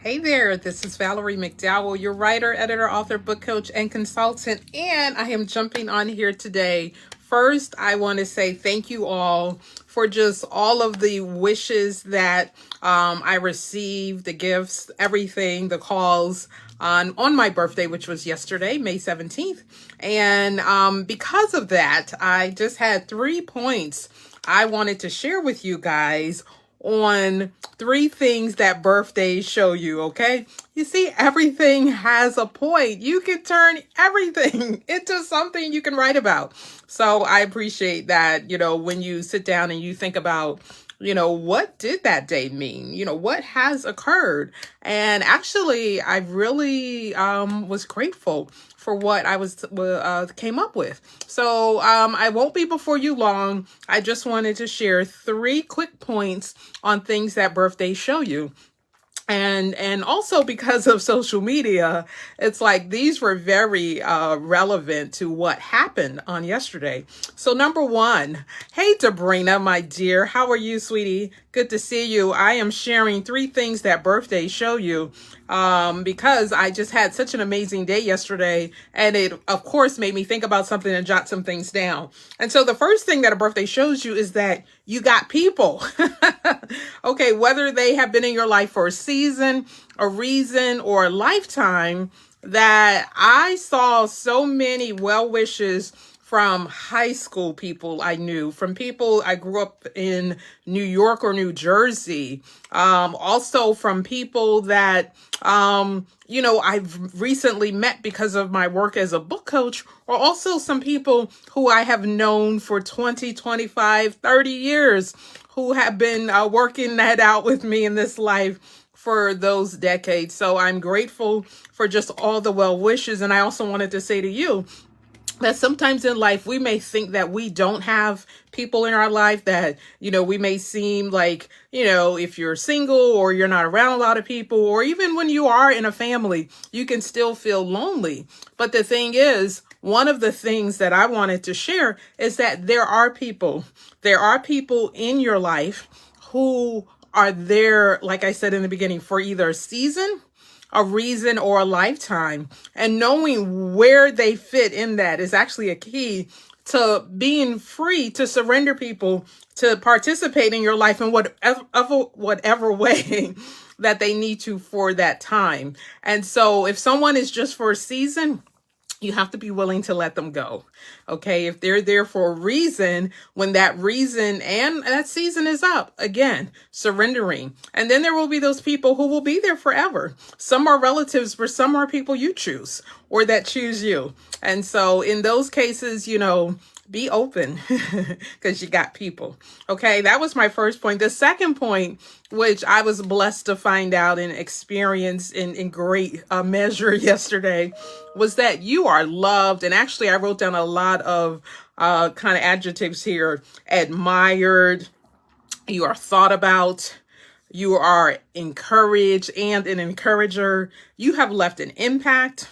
Hey there, this is Valerie McDowell, your writer, editor, author, book coach, and consultant, and I am jumping on here today. First, I want to say thank you all for just all of the wishes that I received, the gifts, everything, the calls on my birthday, which was yesterday, May 17th. And because of that, I just had 3 points I wanted to share with you guys on 3 things that birthdays show you, okay? You see, everything has a point. You can turn everything into something you can write about. So I appreciate that, when you sit down and you think about, what did that day mean? What has occurred? And actually, I really was grateful for what I came up with. So I won't be before you long. I just wanted to share 3 quick points on things that birthdays show you. And also because of social media, it's like these were very relevant to what happened on yesterday. So number 1, hey Debrina, my dear, how are you, sweetie? Good to see you. I am sharing 3 things that birthdays show you because I just had such an amazing day yesterday, and it of course made me think about something and jot some things down. And so the first thing that a birthday shows you is that you got people. Okay, whether they have been in your life for a season, a reason, or a lifetime, that I saw so many well wishes from high school people I knew, from people I grew up in New York or New Jersey, also from people that, I've recently met because of my work as a book coach, or also some people who I have known for 20, 25, 30 years who have been working that out with me in this life for those decades. So I'm grateful for just all the well wishes. And I also wanted to say to you, that sometimes in life, we may think that we don't have people in our life, that, we may seem like, if you're single or you're not around a lot of people, or even when you are in a family, you can still feel lonely. But the thing is, one of the things that I wanted to share is that there are people in your life who are there, like I said in the beginning, for either a season, a reason, or a lifetime. And knowing where they fit in that is actually a key to being free to surrender people to participate in your life in whatever way that they need to for that time. And so if someone is just for a season, you have to be willing to let them go. Okay. If they're there for a reason, when that reason and that season is up, again, surrendering. And then there will be those people who will be there forever. Some are relatives, but some are people you choose or that choose you. And so in those cases, be open because you got people. Okay, that was my first point. The second point, which I was blessed to find out and experience in great measure yesterday, was that you are loved. And actually, I wrote down a lot of kind of adjectives here: admired, you are thought about, you are encouraged and an encourager, you have left an impact,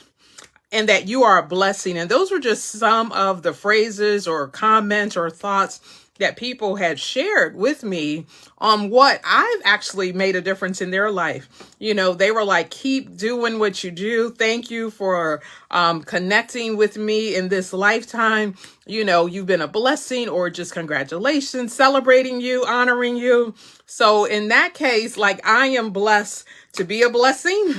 and that you are a blessing. And those were just some of the phrases or comments or thoughts that people had shared with me on what I've actually made a difference in their life. They were like, keep doing what you do. Thank you for connecting with me in this lifetime. You've been a blessing, or just congratulations, celebrating you, honoring you. So in that case, like, I am blessed to be a blessing.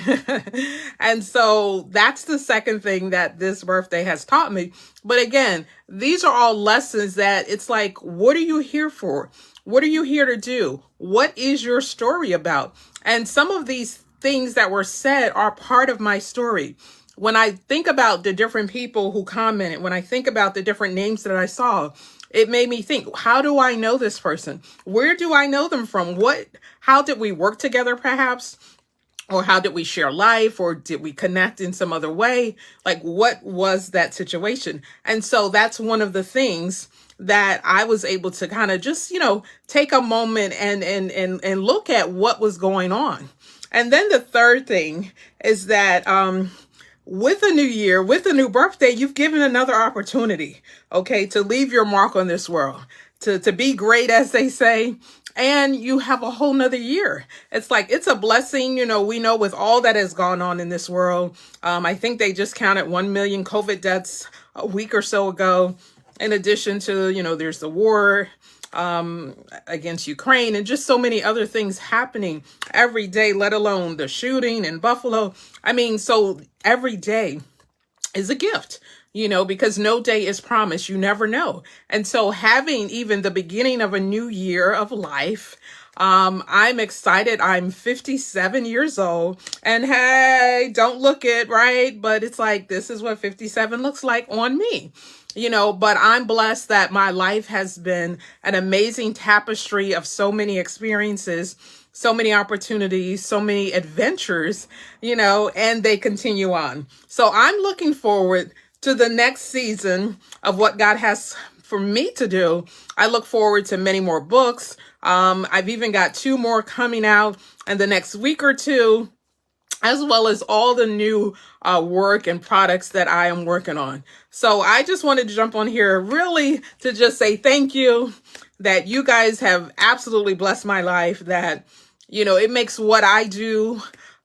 And so that's the second thing that this birthday has taught me. But again, these are all lessons that it's like, what are you here for? What are you here to do? What is your story about? And some of these things that were said are part of my story. When I think about the different people who commented, when I think about the different names that I saw, it made me think, how do I know this person? Where do I know them from? How did we work together perhaps? Or how did we share life? Or did we connect in some other way? Like, what was that situation? And so that's one of the things that I was able to kind of just, take a moment and look at what was going on. And then the third thing is that with a new year, with a new birthday, you've given another opportunity, okay, to leave your mark on this world, to be great, as they say, and you have a whole nother year. It's like, it's a blessing. We know with all that has gone on in this world, I think they just counted 1 million COVID deaths a week or so ago. In addition to, there's the war against Ukraine and just so many other things happening every day, let alone the shooting in Buffalo. I mean, so every day is a gift, because no day is promised. You never know. And so having even the beginning of a new year of life, I'm excited. I'm 57 years old, and hey, don't look it, right? But it's like, this is what 57 looks like on me. But I'm blessed that my life has been an amazing tapestry of so many experiences, so many opportunities, so many adventures, and they continue on. So I'm looking forward to the next season of what God has for me to do. I look forward to many more books. I've even got 2 more coming out in the next week or two, as well as all the new work and products that I am working on. So I just wanted to jump on here really to just say thank you, that you guys have absolutely blessed my life, that, it makes what I do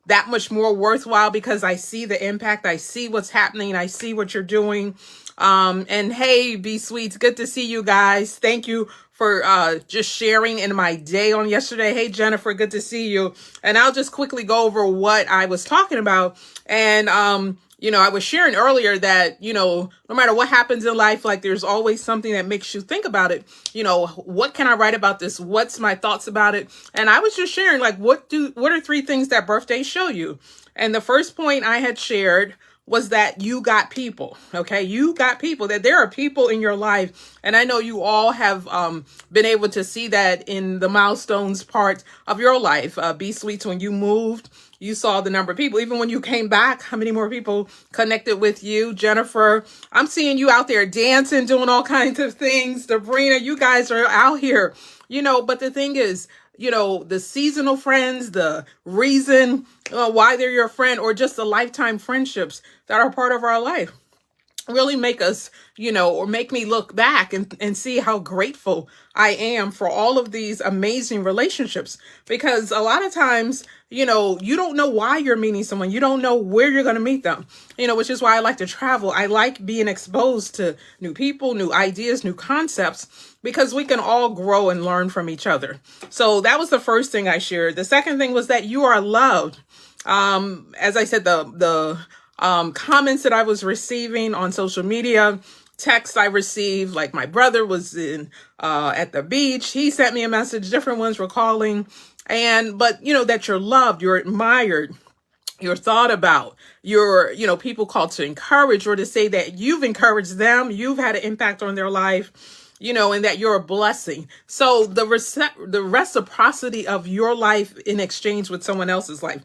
that much more worthwhile because I see the impact. I see what's happening. I see what you're doing. And hey, Be Sweets, good to see you guys. Thank you for just sharing in my day on yesterday. Hey, Jennifer, good to see you. And I'll just quickly go over what I was talking about. And, I was sharing earlier that, no matter what happens in life, like there's always something that makes you think about it. What can I write about this? What's my thoughts about it? And I was just sharing, like, what are 3 things that birthdays show you? And the first point I had shared was that you got people, okay? You got people, that there are people in your life. And I know you all have been able to see that in the milestones part of your life. Be Sweets, when you moved, you saw the number of people. Even when you came back, how many more people connected with you? Jennifer, I'm seeing you out there dancing, doing all kinds of things. Sabrina, you guys are out here, but the thing is, the seasonal friends, the reason why they're your friend, or just the lifetime friendships that are part of our life really make us, or make me look back and see how grateful I am for all of these amazing relationships. Because a lot of times, you don't know why you're meeting someone. You don't know where you're going to meet them, which is why I like to travel. I like being exposed to new people, new ideas, new concepts, because we can all grow and learn from each other. So that was the first thing I shared. The second thing was that you are loved. As I said, the comments that I was receiving on social media, texts I received, like my brother was at the beach. He sent me a message. Different ones were calling. But that you're loved, you're admired, you're thought about, you're, people called to encourage, or to say that you've encouraged them, you've had an impact on their life, and that you're a blessing. So the reciprocity of your life in exchange with someone else's life,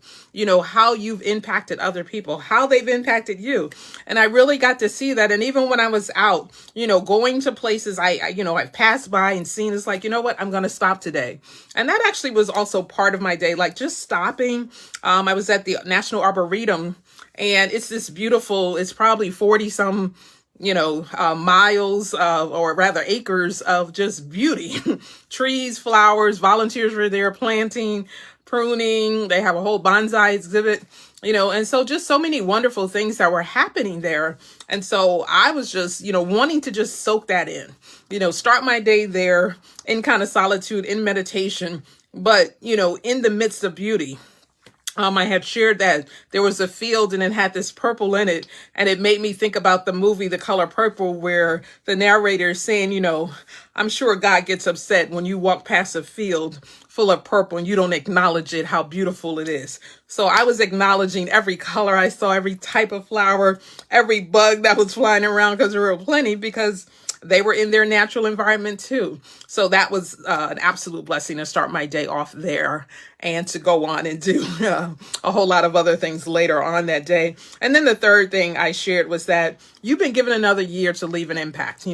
how you've impacted other people, how they've impacted you. And I really got to see that. And even when I was out, going to places I've passed by and seen, it's like, what, I'm going to stop today. And that actually was also part of my day, like just stopping. I was at the National Arboretum, and it's this beautiful, it's probably 40 some miles or rather acres of just beauty, trees, flowers. Volunteers were there planting, pruning. They have a whole bonsai exhibit, and so just so many wonderful things that were happening there. And so I was just, wanting to just soak that in, start my day there in kind of solitude, in meditation, but, in the midst of beauty. I had shared that there was a field and it had this purple in it, and it made me think about the movie The Color Purple, where the narrator is saying, I'm sure God gets upset when you walk past a field full of purple and you don't acknowledge it, how beautiful it is. So I was acknowledging every color I saw, every type of flower, every bug that was flying around, because there were plenty, because they were in their natural environment too. So that was an absolute blessing to start my day off there, and to go on and do a whole lot of other things later on that day. And then the third thing I shared was that you've been given another year to leave an impact.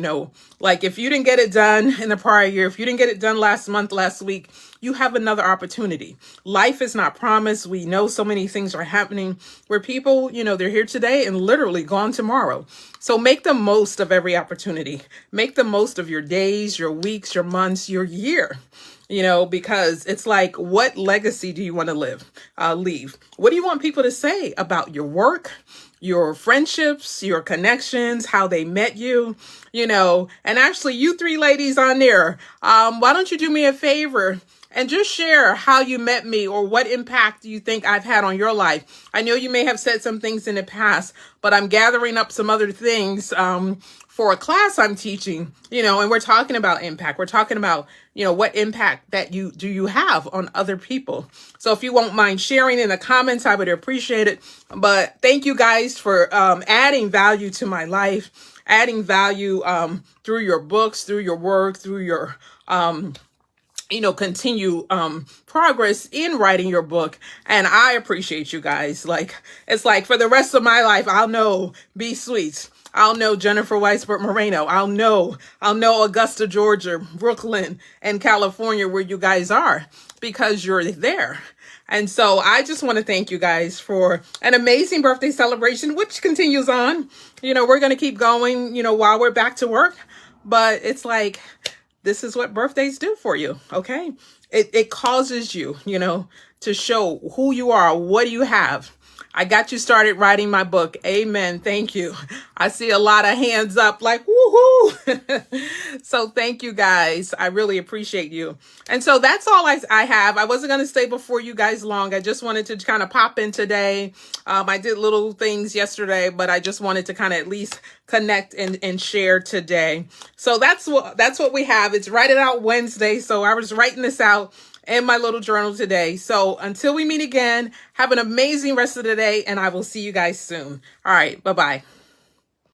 Like if you didn't get it done in the prior year, if you didn't get it done last month, last week, you have another opportunity. Life is not promised. We know so many things are happening where people, they're here today and literally gone tomorrow. So make the most of every opportunity. Make the most of your days, your weeks, your months, your year. because it's like, what legacy do you want to leave? What do you want people to say about your work, your friendships, your connections, how they met you, and actually you three ladies on there, why don't you do me a favor and just share how you met me or what impact you think I've had on your life. I know you may have said some things in the past, but I'm gathering up some other things for a class I'm teaching, and we're talking about impact. We're talking about, what impact that you have on other people. So if you won't mind sharing in the comments, I would appreciate it. But thank you guys for adding value to my life, adding value through your books, through your work, through your continue progress in writing your book. And I appreciate you guys. It's like for the rest of my life, I'll know B Sweets. I'll know Jennifer Weisbert Moreno. I'll know Augusta, Georgia, Brooklyn, and California, where you guys are, because you're there. And so I just want to thank you guys for an amazing birthday celebration, which continues on. We're going to keep going, while we're back to work. But it's like, this is what birthdays do for you, okay? It causes you, to show who you are, what do you have. I got you started writing my book. Amen. Thank you. I see a lot of hands up like, woohoo. So thank you guys. I really appreciate you. And so that's all I have. I wasn't going to stay before you guys long. I just wanted to kind of pop in today. I did little things yesterday, but I just wanted to kind of at least connect and share today. So that's what we have. It's Write It Out Wednesday. So I was writing this out in my little journal today. So until we meet again, have an amazing rest of the day, and I will see you guys soon. All right. Bye-bye.